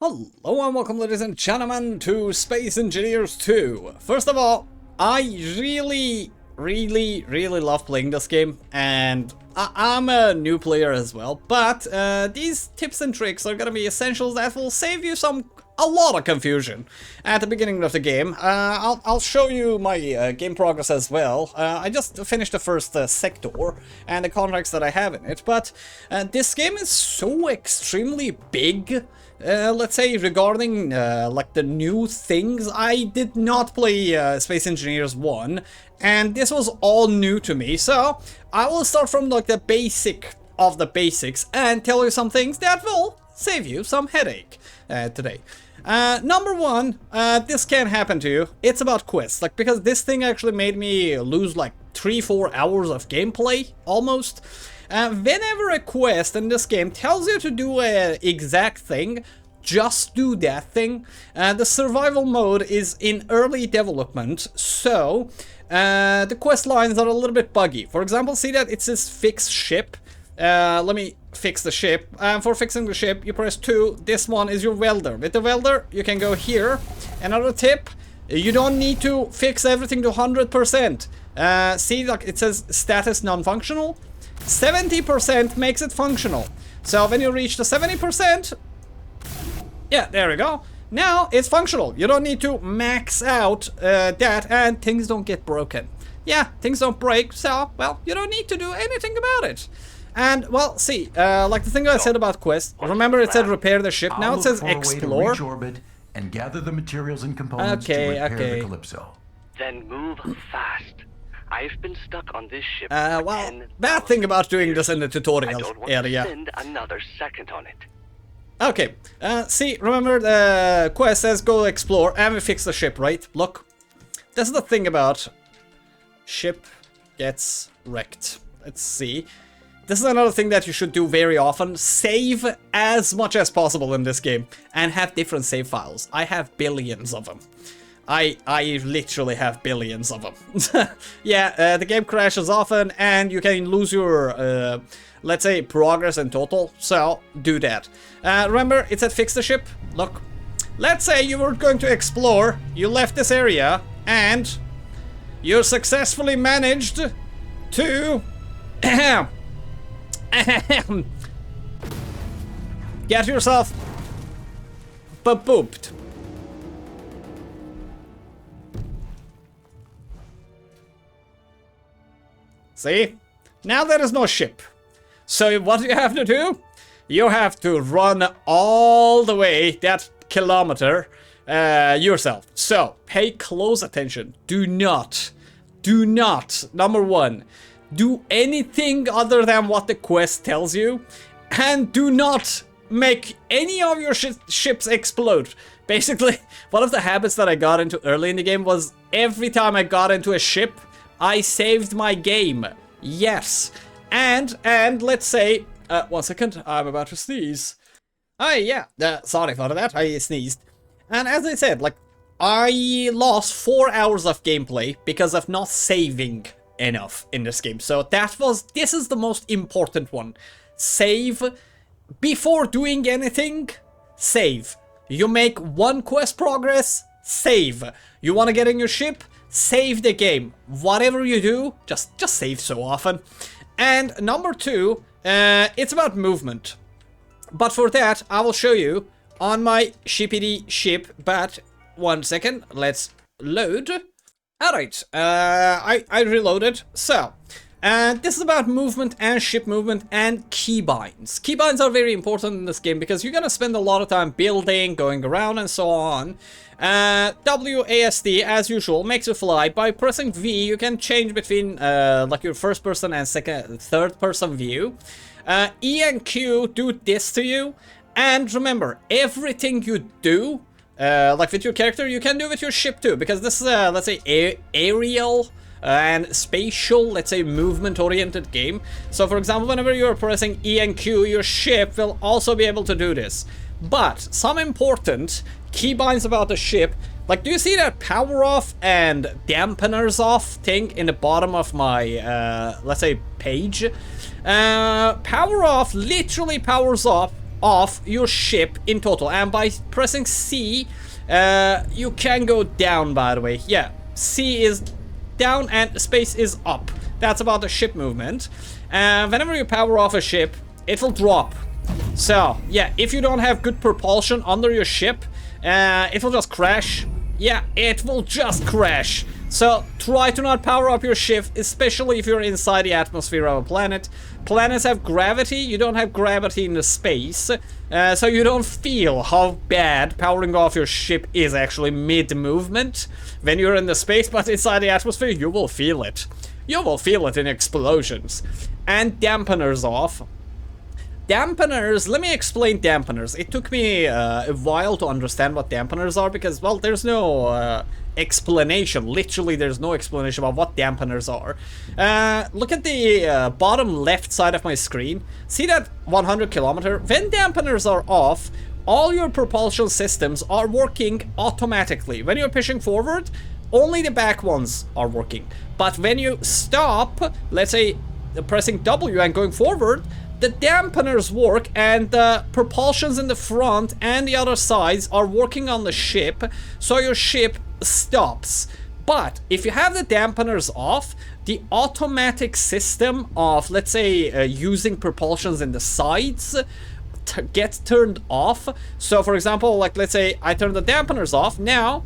Hello and welcome, ladies and gentlemen, to Space Engineers 2. First of all, I really love playing this game, and I'm a new player as well, but these tips and tricks are gonna be essentials that will save you a lot of confusion at the beginning of the game. I'll show you my game progress as well. I just finished the first sector and the contracts that I have in it, but this game is so extremely big. Let's say regarding like the new things. I did not play Space Engineers 1, and this was all new to me, so I will start from like the basic of the basics and tell you some things that will save you some headache today. Number one, this can happen to you. It's about quests, like, because this thing actually made me lose like 3-4 hours of gameplay almost. Whenever a quest in this game tells you to do an exact thing, just do that thing. The survival mode is in early development, so the quest lines are a little bit buggy. For example, see that it says fix ship. Let me fix the ship. For fixing the ship, you press 2. This one is your welder. With the welder, you can go here. Another tip, you don't need to fix everything to 100%. See, like, it says status non-functional. 70% makes it functional. So when you reach the 70%, yeah, there we go. Now it's functional. You don't need to max out that, and things don't get broken. Yeah, things don't break, so, well, you don't need to do anything about it. And, well, see, like the thing I said about quest, remember it said repair the ship, now it says explore. Reach orbit and gather the materials and components to repair the Calypso. Then move fast. I've been stuck on this ship. Well, bad thing about doing this in the tutorial I don't want area. to spend another second on it. Okay, see, remember the quest says go explore and we fix the ship, right? Look, this is the thing about ship gets wrecked. Let's see. This is another thing that you should do very often. Save as much as possible in this game and have different save files. I have billions of them. I literally have billions of them. Yeah, the game crashes often and you can lose your, let's say, progress in total. So, do that. Remember, it said fix the ship. Look, let's say you were going to explore, you left this area, and you successfully managed to get yourself booped. See? Now there is no ship. So what do you have to do? You have to run all the way that kilometer yourself. So pay close attention. Do not, number one, do anything other than what the quest tells you. And do not make any of your ships explode. Basically, one of the habits that I got into early in the game was every time I got into a ship, I saved my game. Yes. And let's say, 1 second, I'm about to sneeze. Yeah, sorry for that, I sneezed. And as I said, like, I lost 4 hours of gameplay because of not saving enough in this game. So this is the most important one. Save. Before doing anything, save. You make one quest progress, save. You want to get in your ship? Save the game. Whatever you do, just save so often. And number two, it's about movement. But for that, I will show you on my shippity ship. But 1 second, let's load. Alright, I reloaded. So, this is about movement and ship movement and keybinds. Keybinds are very important in this game because you're gonna spend a lot of time building, going around, and so on. WASD, as usual, makes you fly. By pressing V, you can change between like your first person and third person view. E and Q do this to you. And remember, everything you do, like with your character, you can do with your ship too, because this is let's say aerial and spatial, let's say movement oriented game. So for example, whenever you're pressing E and Q, your ship will also be able to do this. But some important keybinds about the ship, like, do you see that power off and dampeners off thing in the bottom of my let's say page? Power off literally powers off of your ship in total. And by pressing C, you can go down, by the way. Yeah, C is down and space is up. That's about the ship movement. Whenever you power off a ship, it will drop. So, yeah, if you don't have good propulsion under your ship, it will just crash. Yeah, it will just crash. So, try to not power up your ship, especially if you're inside the atmosphere of a planet. Planets have gravity, you don't have gravity in the space, so you don't feel how bad powering off your ship is actually mid-movement when you're in the space, but inside the atmosphere, you will feel it. You will feel it in explosions. And dampeners off. Dampeners, let me explain dampeners. It took me a while to understand what dampeners are because, well, there's no explanation. Literally, there's no explanation about what dampeners are. Look at the bottom left side of my screen. See that 100 kilometer? When dampeners are off, all your propulsion systems are working automatically. When you're pushing forward, only the back ones are working. But when you stop, let's say pressing W and going forward, the dampeners work and the propulsions in the front and the other sides are working on the ship, so your ship stops. But if you have the dampeners off, the automatic system of, let's say, using propulsions in the sides gets turned off. So for example, like let's say I turn the dampeners off now,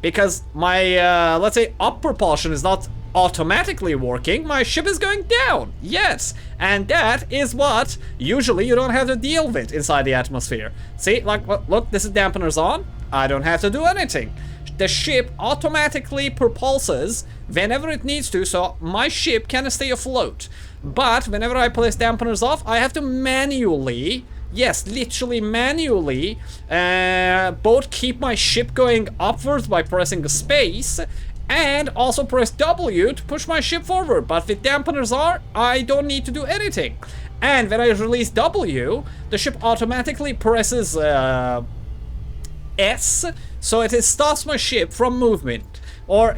because my, let's say, up propulsion is not automatically working, my ship is going down. Yes, and that is what usually you don't have to deal with inside the atmosphere. See, like, look, this is dampeners on. I don't have to do anything. The ship automatically propulses whenever it needs to, so my ship can stay afloat. But whenever I place dampeners off, I have to manually, yes, literally manually, both keep my ship going upwards by pressing the space, and also press W to push my ship forward. But with dampeners on, I don't need to do anything. And when I release W, the ship automatically presses S, so it stops my ship from movement. Or,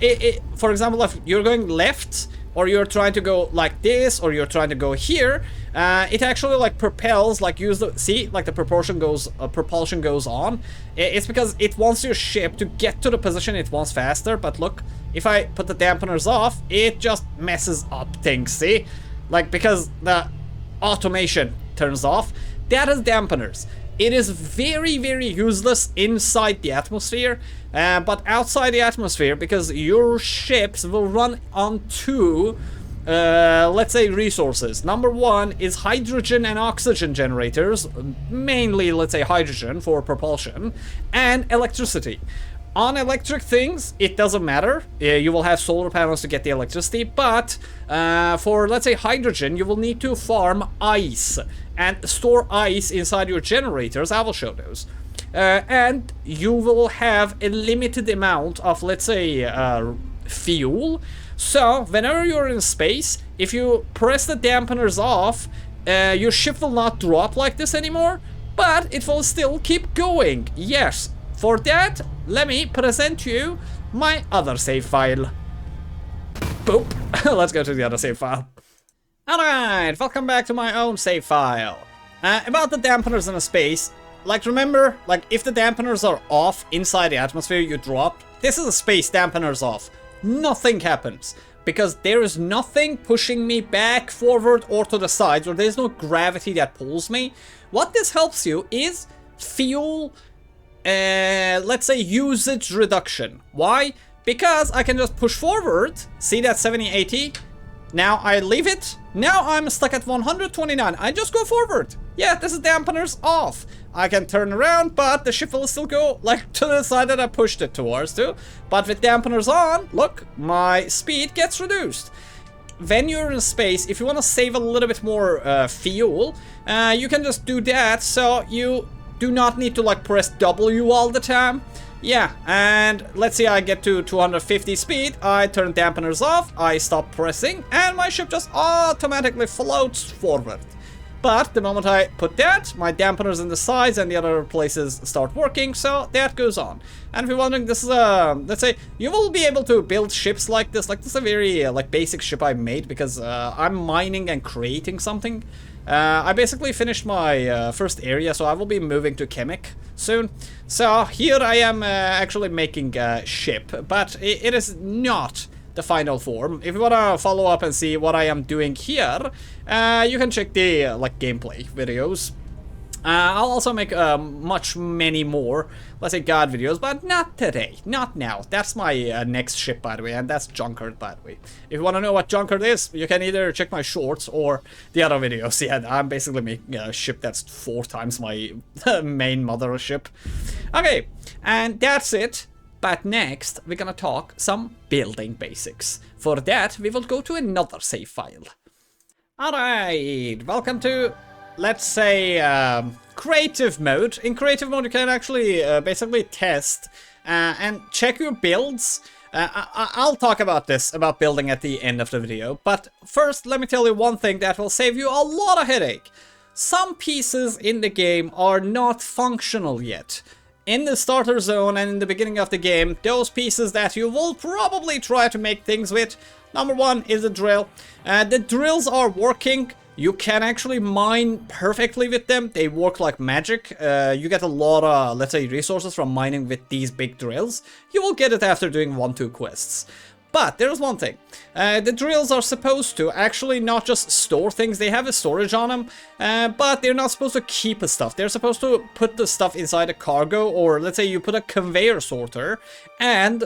for example, if you're going left, or you're trying to go like this, or you're trying to go here, it actually like propels, like see, like the propulsion goes on. It's because it wants your ship to get to the position it wants faster. But look, if I put the dampeners off, it just messes up things, see? Like, because the automation turns off. That is dampeners. It is very, very useless inside the atmosphere, but outside the atmosphere, because your ships will run on two, let's say, resources. Number one is hydrogen and oxygen generators, mainly, let's say, hydrogen for propulsion, and electricity. On electric things, it doesn't matter. You will have solar panels to get the electricity, but for, let's say, hydrogen, you will need to farm ice and store ice inside your generators. I will show those. And you will have a limited amount of, let's say, fuel. So, whenever you're in space, if you press the dampeners off, your ship will not drop like this anymore, but it will still keep going. Yes. For that, let me present you my other save file. Boop. Let's go to the other save file. Alright, welcome back to my own save file. About the dampeners in a space, like remember, like if the dampeners are off inside the atmosphere, you drop. This is a space, dampeners off. Nothing happens, because there is nothing pushing me back, forward, or to the sides, or there's no gravity that pulls me. What this helps you is fuel, let's say, usage reduction. Why? Because I can just push forward. See that 70, 80? Now I leave it. Now I'm stuck at 129. I just go forward. Yeah, this is dampeners off. I can turn around, but the ship will still go like to the side that I pushed it towards too. But with dampeners on, look, my speed gets reduced. When you're in space, if you want to save a little bit more fuel, you can just do that, so you do not need to like press W all the time. Yeah, and let's say I get to 250 speed, I turn dampeners off, I stop pressing, and my ship just automatically floats forward. But the moment I put that, my dampeners in the sides and the other places start working, so that goes on. And if you're wondering, this is let's say, you will be able to build ships like this. Like, this is a very, like, basic ship I made because I'm mining and creating something. I basically finished my first area, so I will be moving to Chemic soon. So here I am actually making a ship, but it is not the final form. If you wanna follow up and see what I am doing here, you can check the like gameplay videos. I'll also make many more, let's say, guide videos, but not today, not now. That's my next ship, by the way, and that's Junkard, by the way. If you want to know what Junkard is, you can either check my shorts or the other videos. Yeah, I'm basically making a ship that's 4 times my main mothership. Okay, and that's it. But next, we're gonna talk some building basics. For that, we will go to another save file. Alright, welcome to, let's say, creative mode. In creative mode, you can actually basically test and check your builds. I'll talk about this, about building, at the end of the video. But first, let me tell you one thing that will save you a lot of headache. Some pieces in the game are not functional yet. In the starter zone and in the beginning of the game, those pieces that you will probably try to make things with. Number 1 is the drill. The drills are working. You can actually mine perfectly with them. They work like magic. You get a lot of, let's say, resources from mining with these big drills. You will get it after doing 1-2 quests. But there's one thing. The drills are supposed to actually not just store things. They have a storage on them, but they're not supposed to keep the stuff. They're supposed to put the stuff inside a cargo, or let's say you put a conveyor sorter, and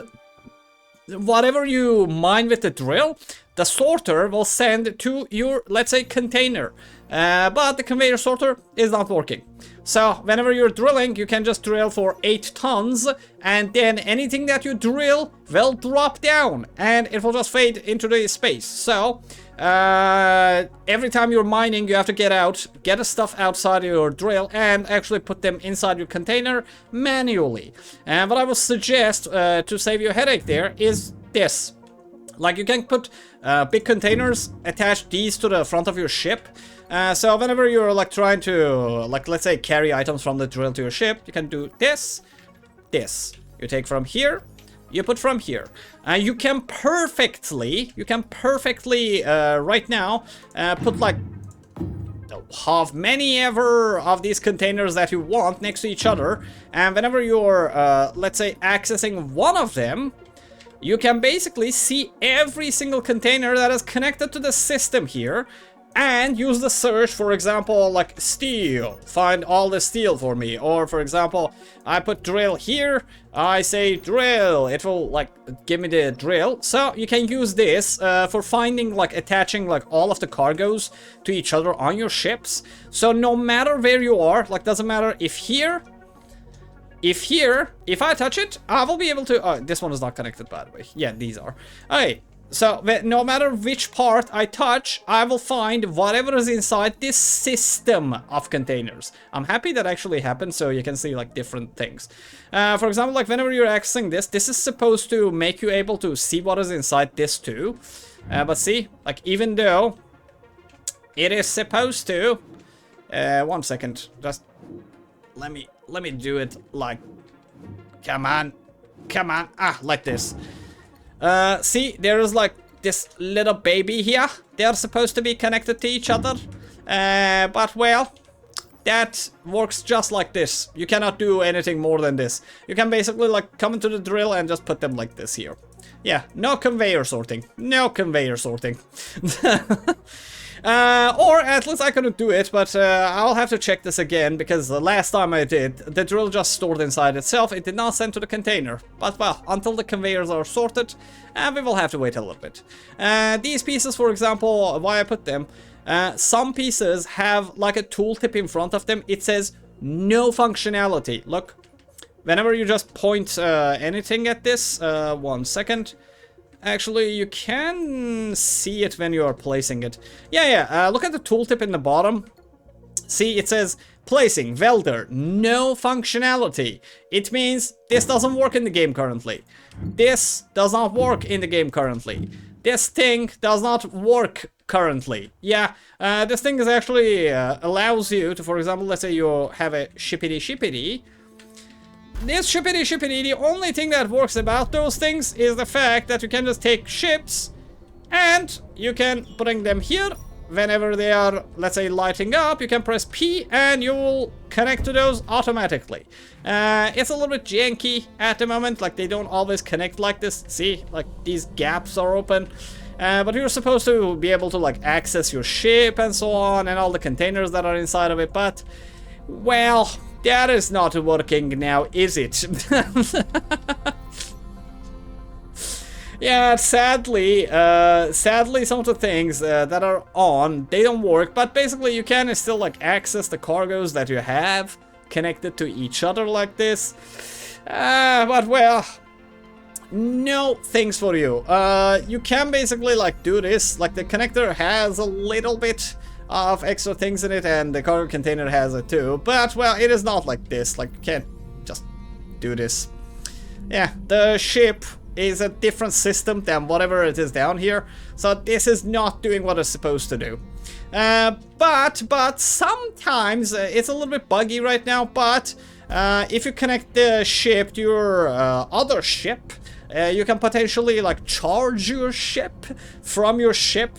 whatever you mine with the drill, the sorter will send to your, let's say, container. But the conveyor sorter is not working. So whenever you're drilling, you can just drill for 8 tons, and then anything that you drill will drop down, and it will just fade into the space. So every time you're mining, you have to get the stuff outside your drill, and actually put them inside your container manually. And what I would suggest to save you a headache there is this. Like, you can put big containers, attach these to the front of your ship. So whenever you're like trying to, like, let's say, carry items from the drill to your ship, you can do this. You take from here, you put from here. You can perfectly right now put like how many ever of these containers that you want next to each other. And whenever you're, let's say, accessing one of them, you can basically see every single container that is connected to the system here. And use the search, for example, like steel, find all the steel for me. Or for example, I put drill here, I say drill, it will like give me the drill. So you can use this for finding, like, attaching like all of the cargoes to each other on your ships. So no matter where you are, like, doesn't matter if I touch it, I will be able to, oh, this one is not connected, by the way. Yeah, these are. Okay. So, no matter which part I touch, I will find whatever is inside this system of containers. I'm happy that actually happened, so you can see, like, different things. For example, like, whenever you're accessing this is supposed to make you able to see what is inside this too. But see, like, even though it is supposed to... 1 second, just... Let me do it, like... Come on, like this. See, there is like this little baby here. They are supposed to be connected to each other. But well, that works just like this. You cannot do anything more than this. You can basically like come into the drill and just put them like this here. Yeah, no conveyor sorting. No conveyor sorting. Or at least I couldn't do it, but I'll have to check this again, because the last time I did, the drill just stored inside itself. It did not send to the container. But well, until the conveyors are sorted, we will have to wait a little bit. These pieces, for example, why I put them, some pieces have like a tooltip in front of them. It says no functionality. Look, whenever you just point anything at this, 1 second. Actually, you can see it when you are placing it. Yeah, look at the tooltip in the bottom. See, it says placing, welder, no functionality. It means this doesn't work in the game currently. This does not work in the game currently. This thing does not work currently. Yeah, this thing is actually allows you to, for example, let's say you have a shippity. This shippity, the only thing that works about those things is the fact that you can just take ships and you can bring them here whenever they are, let's say, lighting up, you can press P and you will connect to those automatically. It's a little bit janky at the moment, like they don't always connect like this. See, like these gaps are open. But you're supposed to be able to like access your ship and so on and all the containers that are inside of it, but well, that is not working now, is it? Yeah, sadly some of the things that are on, they don't work, but basically you can still like access the cargoes that you have connected to each other like this. But well, no things for you. You can basically like do this, like the connector has a little bit of extra things in it and the cargo container has it too, but well, it is not like this, like you can't just do this. Yeah, the ship is a different system than whatever it is down here, so this is not doing what it's supposed to do. But sometimes it's a little bit buggy right now, but if you connect the ship to your other ship, you can potentially like charge your ship from your ship,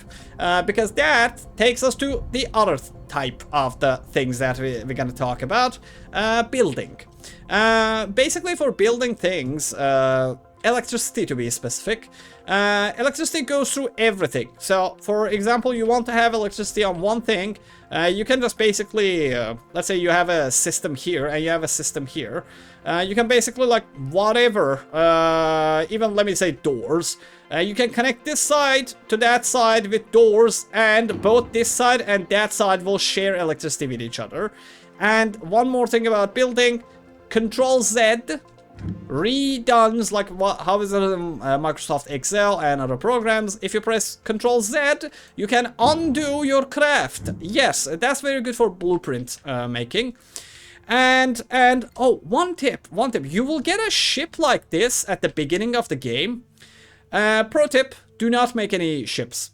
because that takes us to the other type of the things that we're gonna talk about, building. Basically for building things, electricity to be specific, electricity goes through everything. So for example, you want to have electricity on one thing, you can just basically, let's say you have a system here and you have a system here, you can basically like whatever, even let me say doors, you can connect this side to that side with doors, and both this side and that side will share electricity with each other. And one more thing about building, Control Z redoes, like how is it in Microsoft Excel and other programs. If you press Control Z, you can undo your craft. Yes, that's very good for blueprint making. And oh, one tip, you will get a ship like this at the beginning of the game. Pro tip, do not make any ships.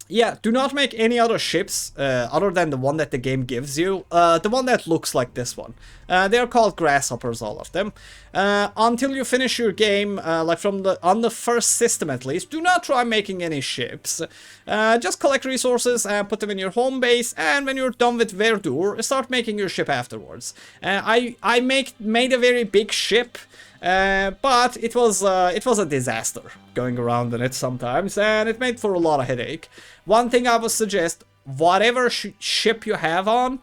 Yeah, do not make any other ships other than the one that the game gives you. The one that looks like this one. They are called grasshoppers, all of them. Until you finish your game, like on the first system at least, do not try making any ships. Just collect resources and put them in your home base, and when you're done with Verdure, start making your ship afterwards. I made a very big ship. But it was a disaster going around in it sometimes, and it made for a lot of headache. One thing I would suggest, whatever ship you have on,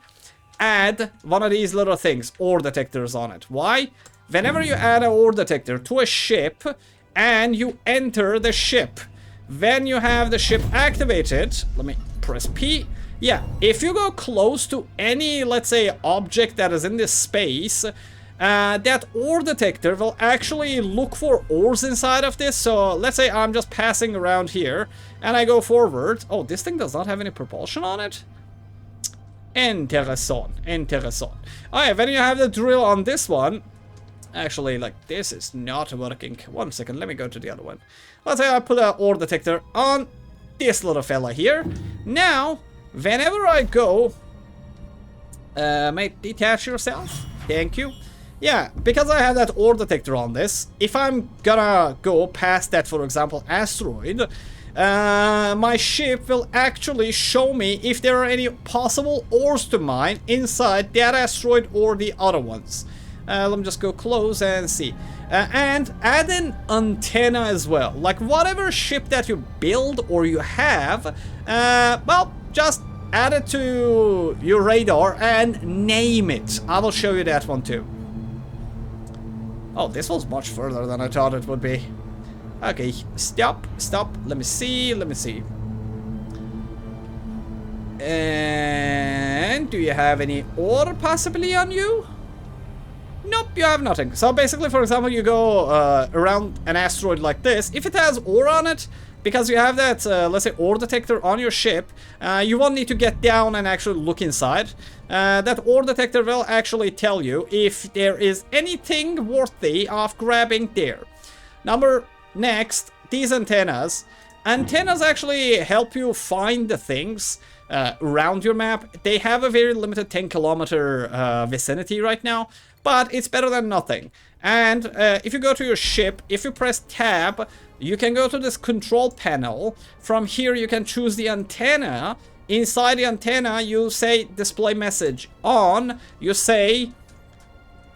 add one of these little things, ore detectors on it. Why? Whenever you add an ore detector to a ship and you enter the ship, when you have the ship activated, let me press P. Yeah, if you go close to any, let's say, object that is in this space, that ore detector will actually look for ores inside of this. So let's say I'm just passing around here and I go forward. Oh, this thing does not have any propulsion on it? Interessant. Alright, when you have the drill on this one, actually, like, this is not working. 1 second, let me go to the other one. Let's say I put an ore detector on this little fella here. Now, whenever I go, mate, detach yourself. Thank you. Yeah, because I have that ore detector on this, if I'm gonna go past that, for example, asteroid, my ship will actually show me if there are any possible ores to mine inside that asteroid or the other ones. Let me just go close and see. And add an antenna as well. Like whatever ship that you build or you have, well, just add it to your radar and name it. I will show you that one too. Oh, this was much further than I thought it would be. Okay, stop. Let me see. And do you have any ore possibly on you? Nope, you have nothing. So basically, for example, you go around an asteroid like this. If it has ore on it, because you have that, let's say, ore detector on your ship, you won't need to get down and actually look inside. That ore detector will actually tell you if there is anything worthy of grabbing there. Next, these antennas. Antennas actually help you find the things around your map. They have a very limited 10-kilometer vicinity right now, but it's better than nothing. And if you go to your ship, if you press tab, you can go to this control panel. From here you can choose the antenna, inside the antenna, you say display message. On, you say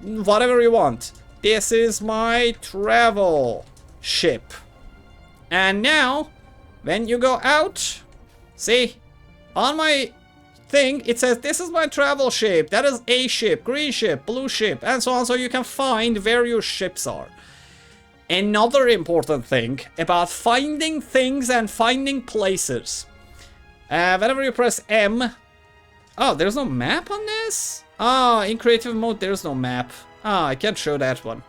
whatever you want. This is my travel ship. And now, when you go out, see, on my thing, it says this is my travel ship. That is A ship, green ship, blue ship, and so on, so you can find where your ships are. Another important thing about finding things and finding places. Whenever you press M... Oh, there's no map on this? Oh, in creative mode, there's no map. Ah, I can't show that one.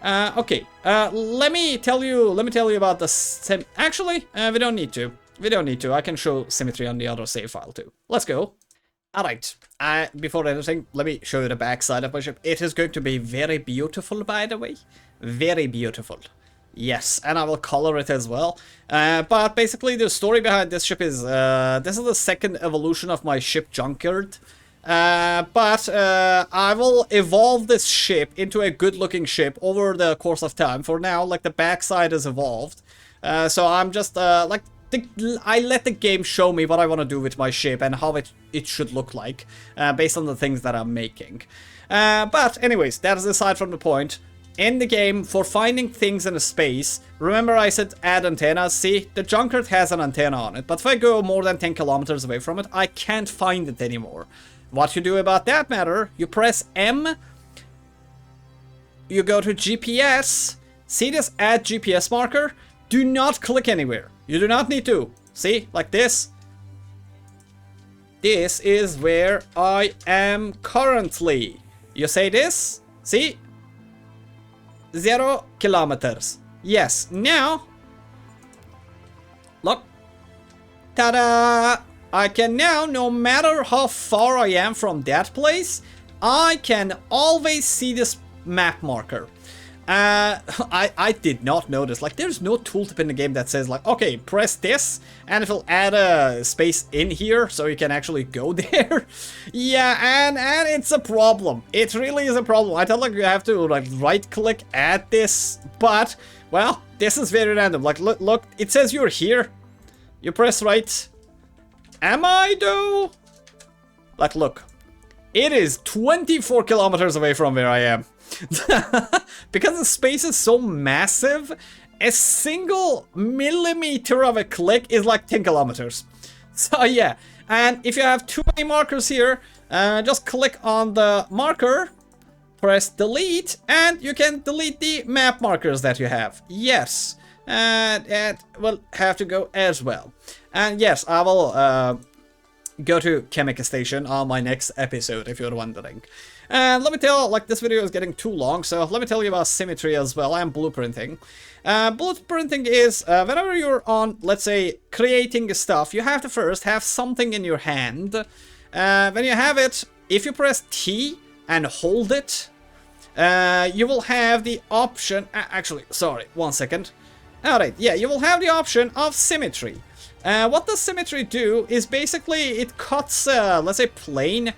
Okay, let me tell you about the actually, we don't need to. We don't need to. I can show symmetry on the other save file too. Let's go. Alright, before anything, let me show you the backside of my ship. It is going to be very beautiful, by the way. Very beautiful. Yes, and I will color it as well. But basically, the story behind this ship is, this is the second evolution of my ship junkyard. But I will evolve this ship into a good-looking ship over the course of time. For now, like, the backside is evolved. So I'm just, like, I let the game show me what I want to do with my ship and how it should look like, based on the things that I'm making. But anyways, that is aside from the point. In the game, for finding things in a space, remember I said add antennas? See, the junkyard has an antenna on it, but if I go more than 10 kilometers away from it, I can't find it anymore. What you do about that matter, you press M, you go to GPS, see this add GPS marker? Do not click anywhere. You do not need to. See, like this. This is where I am currently. You say this, see? 0 kilometers. Yes, now, look. Ta-da! I can now, no matter how far I am from that place, I can always see this map marker. I did not notice, like, there's no tooltip in the game that says, like, okay, press this, and it'll add a space in here, so you can actually go there. Yeah, and it's a problem. It really is a problem. I thought, like, you have to, like, right-click, add this, but, well, this is very random. Like, look, it says you're here. You press right. Am I, though? Like, look. It is 24 kilometers away from where I am. Because the space is so massive, a single millimeter of a click is like 10 kilometers. So yeah, and if you have too many markers here, just click on the marker, press delete, and you can delete the map markers that you have. Yes, that will have to go as well. And yes, I will go to Chemical Station on my next episode, if you're wondering. And let me tell, like, this video is getting too long, so let me tell you about symmetry as well. I am blueprinting. Blueprinting is, whenever you're on, let's say, creating stuff, you have to first have something in your hand. When you have it, if you press T and hold it, you will have the option, actually, sorry, 1 second. Alright, yeah, you will have the option of symmetry. What does symmetry do is basically it cuts, let's say, plane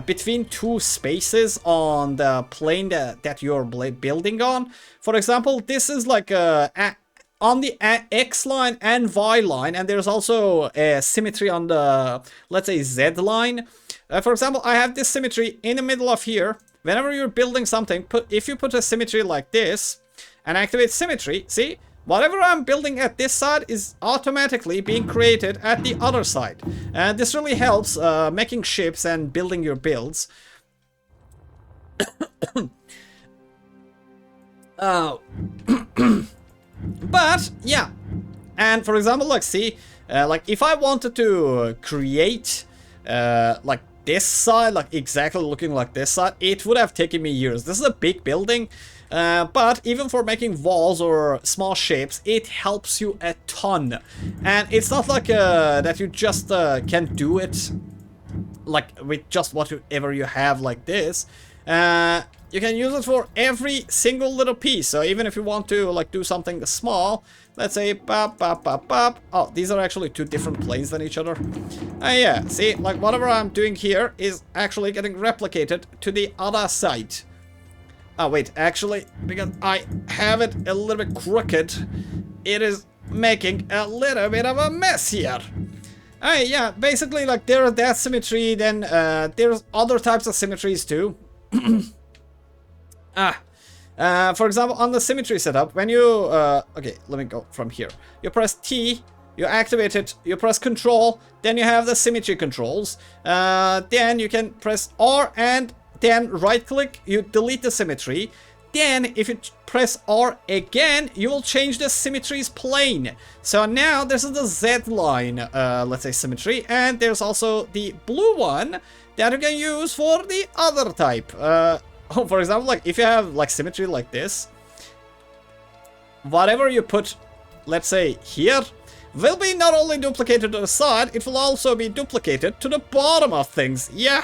between two spaces on the plane that you're building on. For example, this is like on the X line and Y line, and there's also a symmetry on the, let's say, Z line. For example, I have this symmetry in the middle of here. Whenever you're building something, if you put a symmetry like this and activate symmetry, see? Whatever I'm building at this side is automatically being created at the other side. And this really helps making ships and building your builds. Oh. But, yeah. And for example, like, see, like, if I wanted to create, like, this side, like, exactly looking like this side, it would have taken me years. This is a big building. But even for making walls or small shapes, it helps you a ton. And it's not like that you just can do it like with just whatever you have like this. You can use it for every single little piece. So even if you want to like do something small, let's say pop, pop, pop, pop. Oh, these are actually two different planes than each other. Yeah, see, like whatever I'm doing here is actually getting replicated to the other side. Oh, wait, actually, because I have it a little bit crooked, it is making a little bit of a mess here. Yeah, basically, like, there's that symmetry, then there's other types of symmetries too. For example, on the symmetry setup, when you, okay, let me go from here. You press T, you activate it, you press Control, then you have the symmetry controls. Then you can press R and then right-click, you delete the symmetry. Then, if you press R again, you will change the symmetry's plane. So now, this is the Z line, let's say, symmetry, and there's also the blue one that you can use for the other type. For example, like, if you have, like, symmetry like this, whatever you put, let's say, here, will be not only duplicated to the side, it will also be duplicated to the bottom of things. Yeah.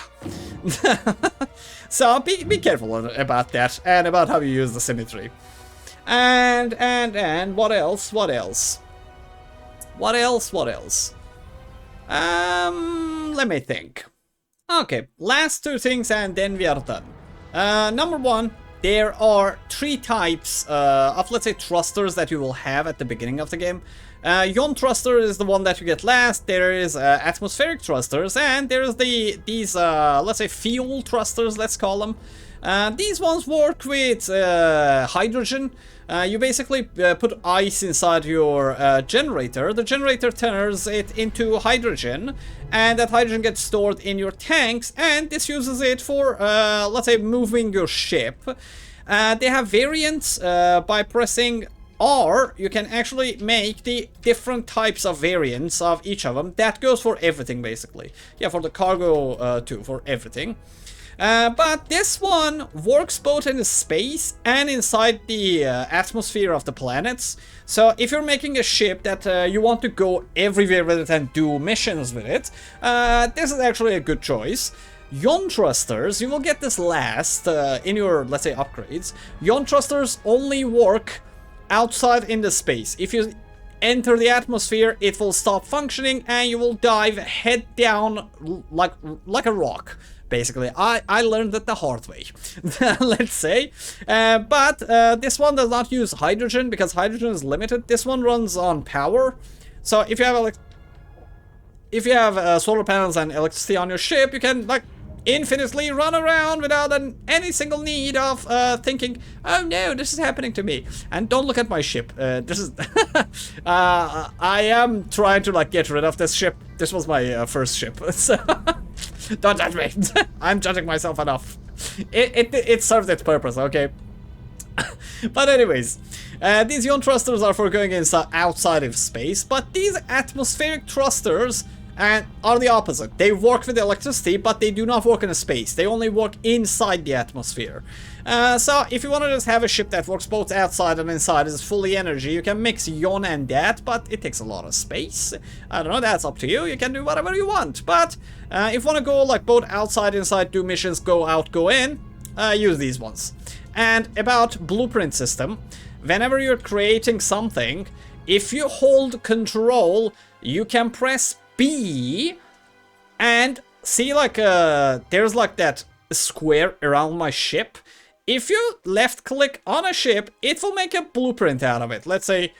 So be careful about that and about how you use the symmetry. And what else? What else? What else? What else? Let me think. Okay, last two things and then we are done. Number one, there are three types of, let's say, thrusters that you will have at the beginning of the game. Ion thruster is the one that you get last. There is atmospheric thrusters, and there's these let's say, fuel thrusters, let's call them. These ones work with hydrogen. You basically put ice inside your generator. The generator turns it into hydrogen, and that hydrogen gets stored in your tanks, and this uses it for, let's say, moving your ship. They have variants. By pressing R, you can actually make the different types of variants of each of them. That goes for everything, basically. Yeah, for the cargo too, for everything. But this one works both in space and inside the atmosphere of the planets. So if you're making a ship that you want to go everywhere with it and do missions with it, this is actually a good choice. Ion thrusters, you will get this last in your, let's say, upgrades. Ion thrusters only work outside in the space. If you enter the atmosphere, it will stop functioning and you will dive head down like a rock. Basically, I learned it the hard way, let's say. But this one does not use hydrogen because hydrogen is limited. This one runs on power. So if you have solar panels and electricity on your ship, you can, like, infinitely run around without any single need of thinking, oh no, this is happening to me. And don't look at my ship. This is I am trying to, like, get rid of this ship. This was my first ship, so don't judge me. I'm judging myself enough. It served its purpose, okay? But anyways, these ion thrusters are for going outside of space, but these atmospheric thrusters are the opposite. They work with electricity, but they do not work in space. They only work inside the atmosphere. So if you want to just have a ship that works both outside and inside, is fully energy, you can mix ion and that, but it takes a lot of space. I don't know, that's up to you. You can do whatever you want. But if you want to go, like, both outside, inside, do missions, go out, go in, use these ones. And about blueprint system, whenever you're creating something, if you hold control, you can press B and see, like, there's, like, that square around my ship. If you left click on a ship, it will make a blueprint out of it. Let's say,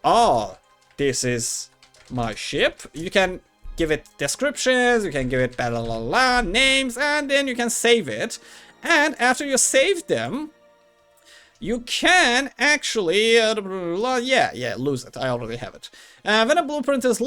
oh, this is my ship. You can give it descriptions, you can give it blah blah blah, blah names, and then you can save it. And after you save them, you can actually, lose it. I already have it. When a blueprint is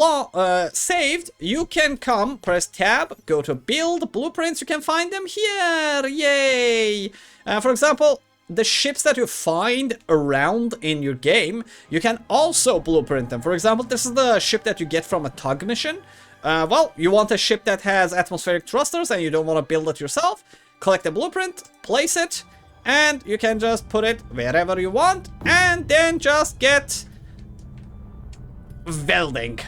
saved, you can come, press tab, go to build blueprints. You can find them here. Yay! For example, the ships that you find around in your game, you can also blueprint them. For example, this is the ship that you get from a tug mission. Well, you want a ship that has atmospheric thrusters and you don't want to build it yourself. Collect the blueprint, place it, and you can just put it wherever you want, and then just get welding.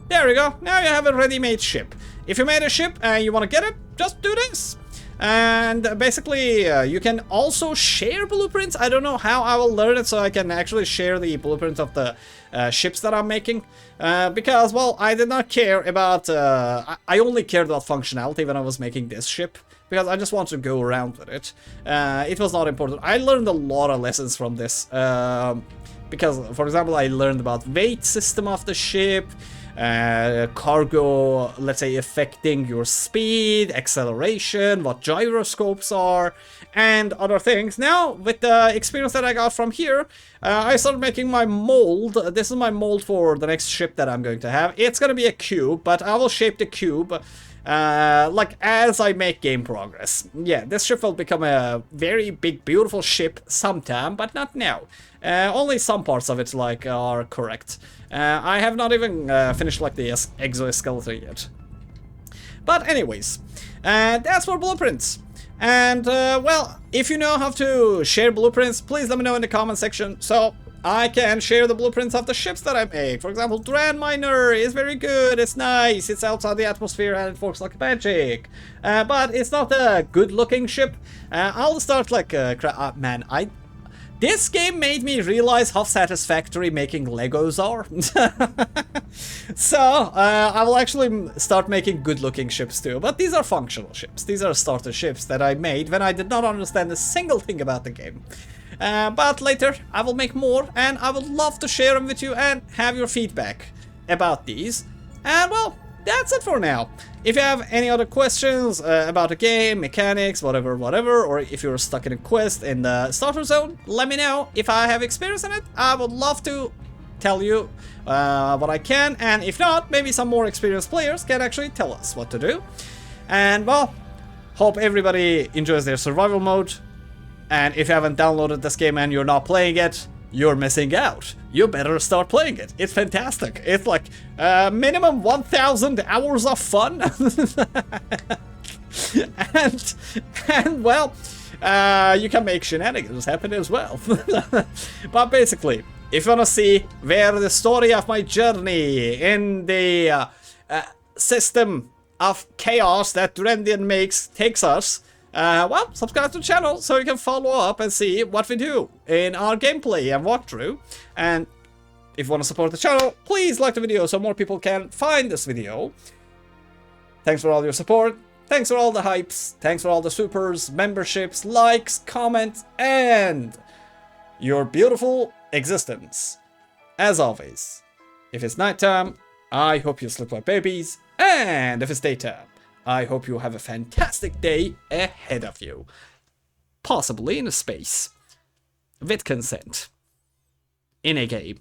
There we go. Now you have a ready-made ship. If you made a ship and you want to get it, just do this. And basically, you can also share blueprints. I don't know how I will learn it so I can actually share the blueprints of the ships that I'm making. Because, well, I did not care about... I only cared about functionality when I was making this ship. Because I just want to go around with it. It was not important. I learned a lot of lessons from this. Because, for example, I learned about weight system of the ship. cargo, let's say, affecting your speed, acceleration, what gyroscopes are, and other things. Now, with the experience that I got from here, I started making my mold. This is my mold for the next ship that I'm going to have. It's going to be a cube, but I will shape the cube like as I make game progress. Yeah, this ship will become a very big, beautiful ship sometime, but not now. Only some parts of it like are correct. I have not even finished like the exoskeleton yet. But anyways, that's for blueprints. And well, if you know how to share blueprints, please let me know in the comment section so I can share the blueprints of the ships that I make. For example, Dran Miner is very good, it's nice, it's outside the atmosphere and it works like magic. But it's not a good looking ship. I'll start like, man, this game made me realize how satisfactory making Legos are. So, I will actually start making good-looking ships too. But these are functional ships. These are starter ships that I made when I did not understand a single thing about the game. But later, I will make more, and I would love to share them with you and have your feedback about these. And well, that's it for now. If you have any other questions about the game, mechanics, whatever, or if you're stuck in a quest in the starter zone, let me know. If I have experience in it, I would love to tell you what I can, and if not, maybe some more experienced players can actually tell us what to do. And well, hope everybody enjoys their survival mode, and if you haven't downloaded this game and you're not playing it, you're missing out. You better start playing it. It's fantastic. It's like minimum 1,000 hours of fun. and well, you can make shenanigans happen as well. But basically, if you want to see where the story of my journey in the system of chaos that Drendian makes takes us, well, subscribe to the channel so you can follow up and see what we do in our gameplay and walkthrough. And if you want to support the channel, please like the video so more people can find this video. Thanks for all your support. Thanks for all the hypes. Thanks for all the supers, memberships, likes, comments, and your beautiful existence. As always, if it's nighttime, I hope you sleep like babies. And if it's daytime, I hope you have a fantastic day ahead of you. Possibly in a space. With consent. In a game.